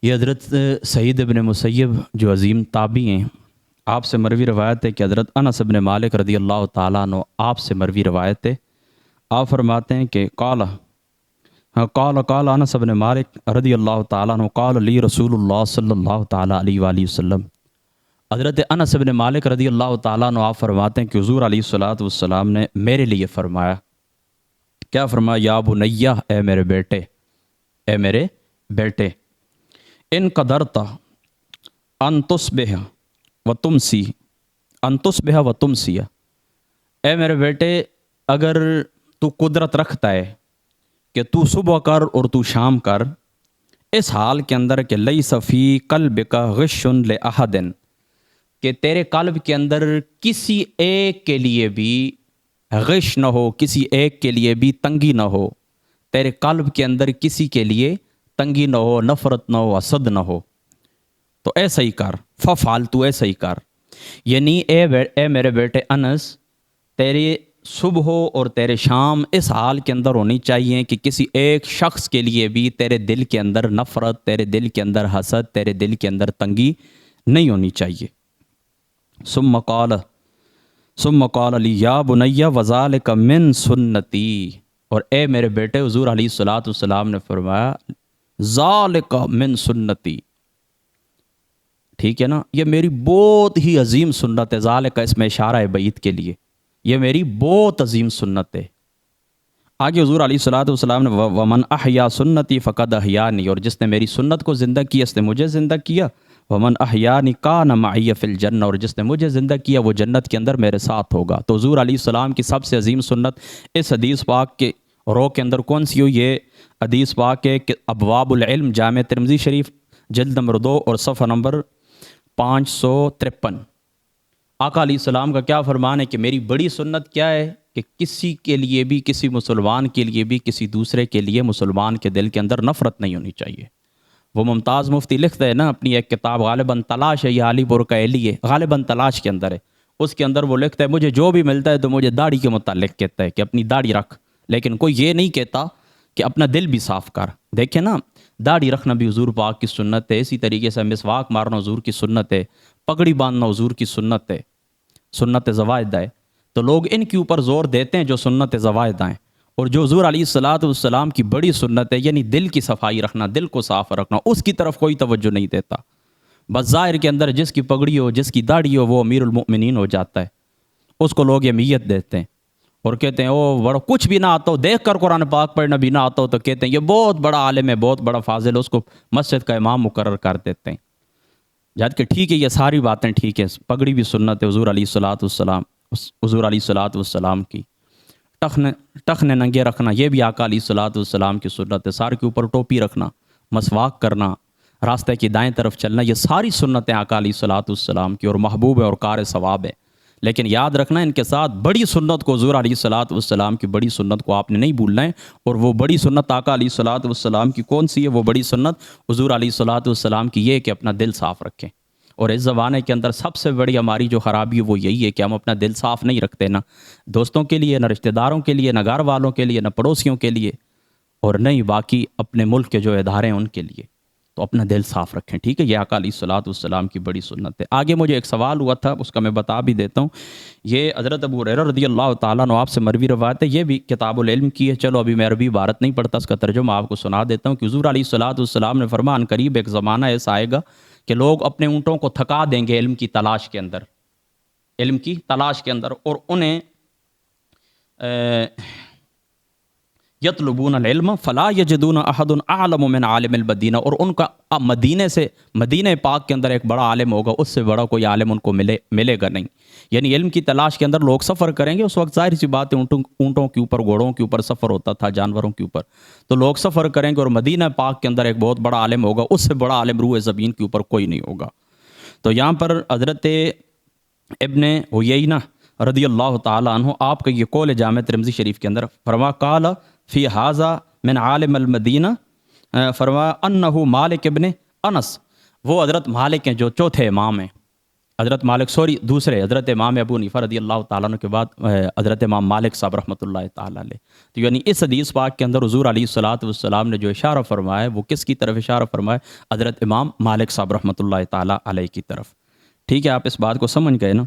یہ حضرت سعید ابن مسیب جو عظیم تابعی ہیں، آپ سے مروی روایت ہے کہ حضرت انس ابن مالک رضی اللہ تعالیٰ عنہ آپ سے مروی روایت ہے، آپ فرماتے ہیں کہ قال انس ابن مالک رضی اللہ تعالیٰ عنہ قال لی رسول اللہ صلی اللہ تعالیٰ علیہ وآلہ وسلم۔ حضرت انس ابن مالک رضی اللہ تعالیٰ عنہ آپ فرماتے ہیں کہ حضور علیہ الصلوۃ والسلام نے میرے لیے فرمایا، کیا فرمایا؟ یا بنیہ، اے میرے بیٹے، اے میرے بیٹے، ان قدرتا ان تصبح و تمسی، ان تصبح و تمسی، اے میرے بیٹے اگر تو قدرت رکھتا ہے کہ تو صبح کر اور تو شام کر، اس حال کے اندر کہ لیس فی قلبک غش لأحد، کہ تیرے قلب کے اندر کسی ایک کے لیے بھی غش نہ ہو، کسی ایک کے لیے بھی تنگی نہ ہو، تیرے قلب کے اندر کسی کے لیے تنگی نہ ہو، نفرت نہ ہو، حسد نہ ہو، تو ایسا ہی کر، ففعل، تو ایسا ہی کر۔ یعنی اے میرے بیٹے انس، تیرے صبح اور تیرے شام اس حال کے اندر ہونی چاہیے کہ کسی ایک شخص کے لیے بھی تیرے دل کے اندر نفرت، تیرے دل کے اندر حسد، تیرے دل کے اندر تنگی نہیں ہونی چاہیے۔ ثم قال لی یا بنی وذالک من سنتی، اور اے میرے بیٹے حضور علیہ الصلوۃ والسلام نے فرمایا ذالک من سنتی، ٹھیک ہے نا، یہ میری بہت ہی عظیم سنت ہے۔ ذالک اس میں اشارہ ہے بعید کے لیے، یہ میری بہت عظیم سنت ہے۔ آگے حضور علیہ الصلوۃ والسلام نے ومن احیا سنتی فقد احیانی، اور جس نے میری سنت کو زندہ کیا اس نے مجھے زندہ کیا، ومن احیانی کان معی فی الجنہ، اور جس نے مجھے زندہ کیا وہ جنت کے اندر میرے ساتھ ہوگا۔ تو حضور علیہ السلام کی سب سے عظیم سنت اس حدیث پاک کے رو کے اندر کون سی ہو؟ یہ حدیث پاک ہے کہ ابواب العلم، جامع ترمذی شریف، جلد نمبر 2 اور صفحہ نمبر 553۔ آقا علیہ السلام کا کیا فرمان ہے کہ میری بڑی سنت کیا ہے کہ کسی کے لیے بھی، کسی مسلمان کے لیے بھی، کسی دوسرے کے لیے مسلمان کے دل کے اندر نفرت نہیں ہونی چاہیے۔ وہ ممتاز مفتی لکھتا ہے نا اپنی ایک کتاب غالباً تلاش ہے، یہ علی پور کا ایلی ہے، غالباً تلاش کے اندر ہے، اس کے اندر وہ لکھتا ہے مجھے جو بھی ملتا ہے تو مجھے داڑھی کے متعلق کہتا ہے کہ اپنی داڑھی رکھ، لیکن کوئی یہ نہیں کہتا کہ اپنا دل بھی صاف کر۔ دیکھیں نا، داڑھی رکھنا بھی حضور پاک کی سنت ہے، اسی طریقے سے مسواک مارنا حضور کی سنت ہے، پگڑی باندھنا حضور کی سنت ہے، سنت زوائدہ ہے۔ تو لوگ ان کے اوپر زور دیتے ہیں جو سنت زوائدہ ہیں، اور جو حضور علیہ الصلوۃ والسلام کی بڑی سنت ہے، یعنی دل کی صفائی رکھنا، دل کو صاف رکھنا، اس کی طرف کوئی توجہ نہیں دیتا۔ بس ظاہر کے اندر جس کی پگڑی ہو، جس کی داڑھی ہو، وہ امیر المؤمنین ہو جاتا ہے، اس کو لوگ اہمیت دیتے ہیں اور کہتے ہیں او بڑا کچھ بھی نہ آتا ہو، دیکھ کر قرآن پاک پڑھنا بھی نہ آتا ہو تو کہتے ہیں یہ بہت بڑا عالم ہے، بہت بڑا فاضل ہے، اس کو مسجد کا امام مقرر کر دیتے ہیں۔ جبکہ ٹھیک ہے، یہ ساری باتیں ٹھیک ہے، پگڑی بھی سنت ہے حضور علیہ الصلوۃ والسلام، حضور علیہ الصلوۃ والسلام کی، ٹخنے ننگے رکھنا یہ بھی آقا علیہ الصلوۃ والسلام کی سنت ہے، سار کے اوپر ٹوپی رکھنا، مسواک کرنا، راستے کی دائیں طرف چلنا، یہ ساری سنتیں آقا علیہ الصلوۃ والسلام کی، اور محبوب ہے اور کار ثواب ہے۔ لیکن یاد رکھنا ان کے ساتھ بڑی سنت کو، حضور علیہ الصلوۃ والسلام کی بڑی سنت کو آپ نے نہیں بھولنا ہے، اور وہ بڑی سنت آقا علیہ الصلوۃ والسلام کی کون سی ہے؟ وہ بڑی سنت حضور علیہ الصلوۃ والسلام کی یہ ہے کہ اپنا دل صاف رکھیں۔ اور اس زمانے کے اندر سب سے بڑی ہماری جو خرابی ہے وہ یہی ہے کہ ہم اپنا دل صاف نہیں رکھتے، نہ دوستوں کے لیے، نہ رشتہ داروں کے لیے، نہ گھر والوں کے لیے، نہ پڑوسیوں کے لیے، اور نہ ہی باقی اپنے ملک کے جو ادارے ہیں ان کے لیے۔ تو اپنا دل صاف رکھیں، ٹھیک ہے، یہ آقا علیہ الصلوۃ والسلام کی بڑی سنت ہے۔ آگے مجھے ایک سوال ہوا تھا، اس کا میں بتا بھی دیتا ہوں۔ یہ حضرت ابو ہریرہ رضی اللہ تعالیٰ عنہ آپ سے مروی روایت ہے، یہ بھی کتاب العلم کی ہے۔ چلو ابھی میں عربی عبارت نہیں پڑھتا، اس کا ترجمہ آپ کو سنا دیتا ہوں کہ حضور علیہ الصلوۃ والسلام نے فرمایا ان قریب ایک زمانہ ایسا آئے گا کہ لوگ اپنے اونٹوں کو تھکا دیں گے علم کی تلاش کے اندر، علم کی تلاش کے اندر، اور انہیں یطلبون العلم فلا یجدون احد اعلم من عالم المدینہ، اور ان کا مدینے سے، مدینہ پاک کے اندر ایک بڑا عالم ہوگا، اس سے بڑا کوئی عالم ان کو ملے گا نہیں۔ یعنی علم کی تلاش کے اندر لوگ سفر کریں گے، اس وقت ظاہر سی بات ہے اونٹوں کے اوپر، گھوڑوں کے اوپر سفر ہوتا تھا، جانوروں کے اوپر، تو لوگ سفر کریں گے، اور مدینہ پاک کے اندر ایک بہت بڑا عالم ہوگا، اس سے بڑا عالم روح زمین کے اوپر کوئی نہیں ہوگا۔ تو یہاں پر حضرت ابن عیینہ رضی اللہ تعالیٰ عنہ آپ کا یہ قول جامع ترمذی شریف کے اندر فرما قال فی ھذا من عالم المدینہ، فرما انہ مالک ابن انس، وہ حضرت مالک ہیں جو چوتھے امام ہیں، حضرت مالک دوسرے حضرت امام ابو حنیفہ رضی اللہ تعالیٰ عنہ کے بعد حضرت امام مالک صاحب رحمۃ اللہ تعالیٰ علیہ. تو یعنی اس حدیث پاک کے اندر حضور علیہ الصلوۃ والسلام نے جو اشارہ فرمایا ہے وہ کس کی طرف اشارہ فرمایا؟ حضرت امام مالک صاحب رحمۃ اللہ تعالیٰ علیہ کی طرف. ٹھیک ہے، آپ اس بات کو سمجھ گئے نا.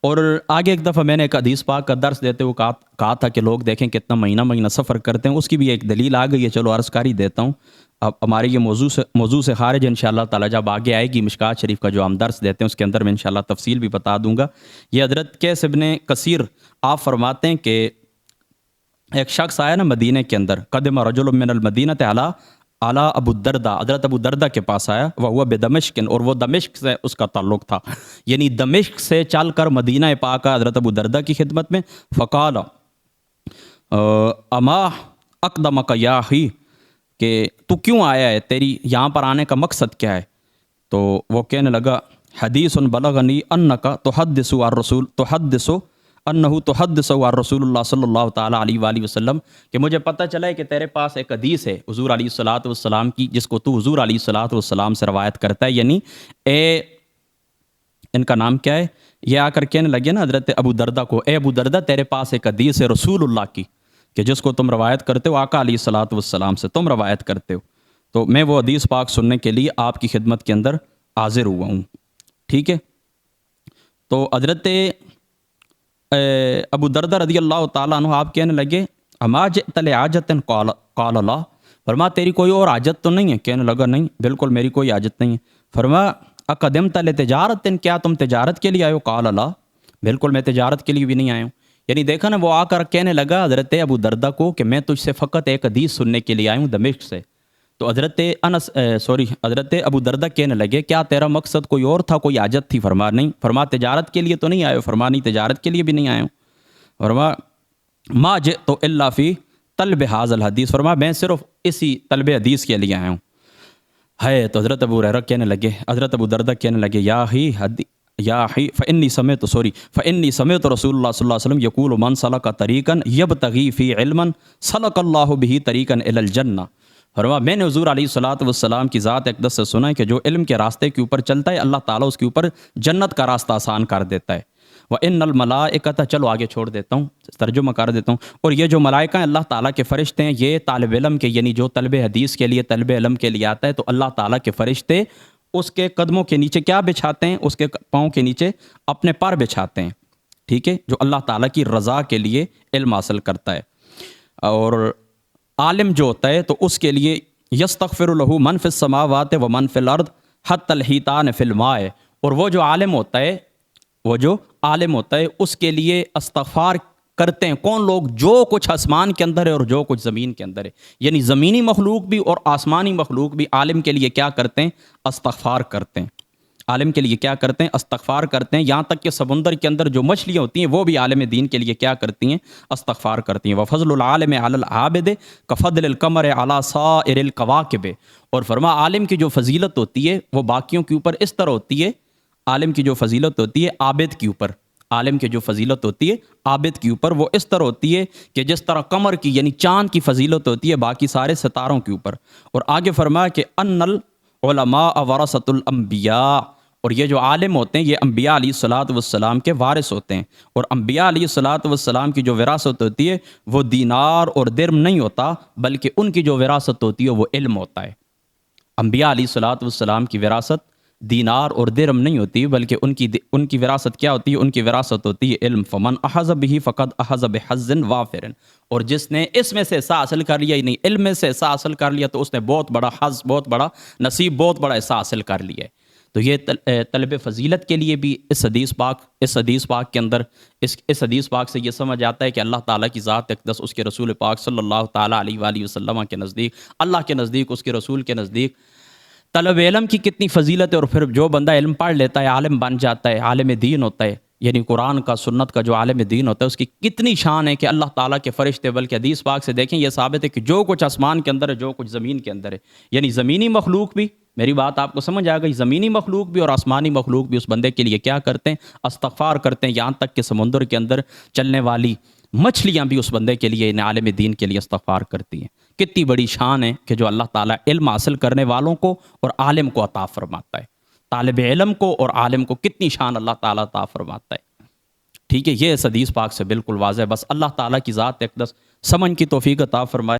اور آگے ایک دفعہ میں نے ایک حدیث پاک کا درس دیتے ہوئے کہا تھا کہ لوگ دیکھیں کتنا مہینہ مہینہ سفر کرتے ہیں، اس کی بھی ایک دلیل آ گئی ہے. چلو عرض کر ہی دیتا ہوں. اب ہماری یہ موضوع سے خارج ہے انشاءاللہ تعالیٰ. جب آگے آئے گی مشکات شریف کا جو ہم درس دیتے ہیں اس کے اندر میں انشاءاللہ تفصیل بھی بتا دوں گا. یہ حضرت قیس ابن کثیر آپ فرماتے ہیں کہ ایک شخص آیا نا مدینہ کے اندر، قدم رجل من المدینہ اعلیٰ ابو الدرداء، حضرت ابو الدرداء کے پاس آیا، وہ بدمشق، اور وہ دمشق سے اس کا تعلق تھا، یعنی دمشق سے چل کر مدینہ پاک حضرت ابو الدرداء کی خدمت میں. فقال اما اقدمک یا اخی، کہ تو کیوں آیا ہے، تیری یہاں پر آنے کا مقصد کیا ہے؟ تو وہ کہنے لگا حدیث بلغنی انک تحدث عن رسول اللہ صلی اللہ تعالیٰ علیہ وآلہ وسلم، کہ مجھے پتہ چلا ہے کہ تیرے پاس ایک حدیث ہے حضور علیہ الصلوۃ والسلام کی، جس کو تو حضور علیہ الصلوۃ والسلام سے روایت کرتا ہے. یعنی ان کا نام کیا ہے، یہ آ کر کہنے لگے نا حضرت ابو دردہ کو، اے ابو دردہ تیرے پاس ایک حدیث ہے رسول اللہ کی، کہ جس کو تم روایت کرتے ہو آقا علیہ الصلوۃ والسلام سے تم روایت کرتے ہو. تو میں وہ حدیث پاک سننے کے لیے آپ کی خدمت کے اندر حاضر ہوا ہوں. ٹھیک ہے. تو حضرت ابو دردہ رضی اللہ تعالیٰ عنہ آپ کہنے لگے اما جئت لحاجۃ قال لا، فرما تیری کوئی اور حاجت تو نہیں ہے؟ کہنے لگا نہیں بالکل میری کوئی حاجت نہیں ہے. فرما اقدمت لتجارت، کیا تم تجارت کے لیے آئے ہو؟ قال لا، بالکل میں تجارت کے لیے بھی نہیں آیا ہوں. یعنی دیکھا نا، وہ آ کر کہنے لگا حضرت ابو دردہ کو کہ میں تجھ سے فقط ایک حدیث سننے کے لیے آیا ہوں دمشق سے. تو حضرت ابو دردہ کہنے لگے کیا تیرا مقصد کوئی اور تھا، کوئی حاجت تھی؟ فرما نہیں. فرما تجارت کے لیے تو نہیں آئے ہو؟ فرما نہیں تجارت کے لیے بھی نہیں آیا ہوں. فرما ما جئت الا فی طلب ھذا الحدیث، فرما میں صرف اسی طلب حدیث کے لیے آیا ہوں. ہے تو حضرت ابو دردہ کہنے لگے یا اخی فانی سمعت رسول اللہ صلی اللہ علیہ وسلم یقول من سلک طریقا یبتغی فی علما سلک اللہ بہ طریقا الی الجنہ. فرما میں نے حضور علیہ الصلوۃ والسلام کی ذات اقدس سے سنا ہے کہ جو علم کے راستے کے اوپر چلتا ہے اللہ تعالیٰ اس کے اوپر جنت کا راستہ آسان کر دیتا ہے. وَإِنَّ الْمَلَائِكَةَ، چلو آگے چھوڑ دیتا ہوں، ترجمہ کر دیتا ہوں. اور یہ جو ملائکہ ہیں اللہ تعالیٰ کے فرشتے ہیں، یہ طالب علم کے، یعنی جو طلب حدیث کے لیے طلب علم کے لیے آتا ہے، تو اللہ تعالیٰ کے فرشتے اس کے قدموں کے نیچے کیا بچھاتے ہیں؟ اس کے پاؤں کے نیچے اپنے پر بچھاتے ہیں. ٹھیک ہے، جو اللہ تعالیٰ کی رضا کے لیے علم حاصل کرتا ہے. اور عالم جو ہوتا ہے تو اس کے لیے یستغفر لہ من فی السماوات و من فی الارض حتی الحیتان فی الماء، اور وہ جو عالم ہوتا ہے اس کے لیے استغفار کرتے ہیں کون لوگ؟ جو کچھ آسمان کے اندر ہے اور جو کچھ زمین کے اندر ہے. یعنی زمینی مخلوق بھی اور آسمانی مخلوق بھی عالم کے لیے کیا کرتے ہیں؟ استغفار کرتے ہیں. عالم کے لیے کیا کرتے ہیں؟ استغفار کرتے ہیں. یہاں تک کہ سمندر کے اندر جو مچھلیاں ہوتی ہیں وہ بھی عالم دین کے لیے کیا کرتی ہیں؟ استغفار کرتی ہیں. وفضل العالم علی العابد کفضل القمر علی سائر الکواکب، اور فرما عالم کی جو فضیلت ہوتی ہے وہ باقیوں کے اوپر اس طرح ہوتی ہے، عالم کی جو فضیلت ہوتی ہے عابد کے اوپر، عالم کی جو فضیلت ہوتی ہے عابد کے اوپر وہ اس طرح ہوتی ہے کہ جس طرح قمر کی یعنی چاند کی فضیلت ہوتی ہے باقی سارے ستاروں کے اوپر. اور آگے فرمایا کہ ان العلماء ورثۃ الانبیاء، اور یہ جو عالم ہوتے ہیں یہ انبیاء علیہ الصلوۃ والسلام کے وارث ہوتے ہیں. اور انبیاء علیہ الصلوۃ والسلام کی جو وراثت ہوتی ہے وہ دینار اور درم نہیں ہوتا، بلکہ ان کی جو وراثت ہوتی ہے وہ علم ہوتا ہے. انبیاء علیہ الصلوۃ والسلام کی وراثت دینار اور درم نہیں ہوتی، بلکہ ان کی وراثت کیا ہوتی ہے؟ ان کی وراثت ہوتی ہے علم. فمن اخذ به فقد اخذ بحظ وافر، اور جس نے اس میں سے حصہ حاصل کر لیا، یعنی علم میں سے حصہ حاصل کر لیا، تو اس نے بہت بڑا حظ، بہت بڑا نصیب، بہت بڑا حصہ حاصل کر لیا ہے. تو یہ طلب فضیلت کے لیے بھی اس حدیث پاک کے اندر اس حدیث پاک سے یہ سمجھ آتا ہے کہ اللہ تعالیٰ کی ذات اقدس اس کے رسول پاک صلی اللہ تعالیٰ علیہ وآلہ وسلم کے نزدیک، اللہ کے نزدیک، اس کے رسول کے نزدیک طلب علم کی کتنی فضیلت ہے. اور پھر جو بندہ علم پڑھ لیتا ہے عالم بن جاتا ہے، عالم دین ہوتا ہے، یعنی قرآن کا سنت کا جو عالم دین ہوتا ہے اس کی کتنی شان ہے کہ اللہ تعالیٰ کے فرشتے، بلکہ حدیث پاک سے دیکھیں یہ ثابت ہے کہ جو کچھ آسمان کے اندر ہے، جو کچھ زمین کے اندر ہے، یعنی زمینی مخلوق بھی، میری بات آپ کو سمجھ آ گئی، زمینی مخلوق بھی اور آسمانی مخلوق بھی اس بندے کے لیے کیا کرتے ہیں؟ استغفار کرتے ہیں. یہاں تک کہ سمندر کے اندر چلنے والی مچھلیاں بھی اس بندے کے لیے، عالم دین کے لیے استغفار کرتی ہیں. کتنی بڑی شان ہے کہ جو اللہ تعالیٰ علم حاصل کرنے والوں کو اور عالم کو عطا فرماتا ہے. طالب علم کو اور عالم کو کتنی شان اللہ تعالیٰ عطا فرماتا ہے. ٹھیک ہے، یہ اس حدیث پاک سے بالکل واضح ہے. بس اللہ تعالیٰ کی ذات اقدس سمجھ کی توفیق عطا فرمائے.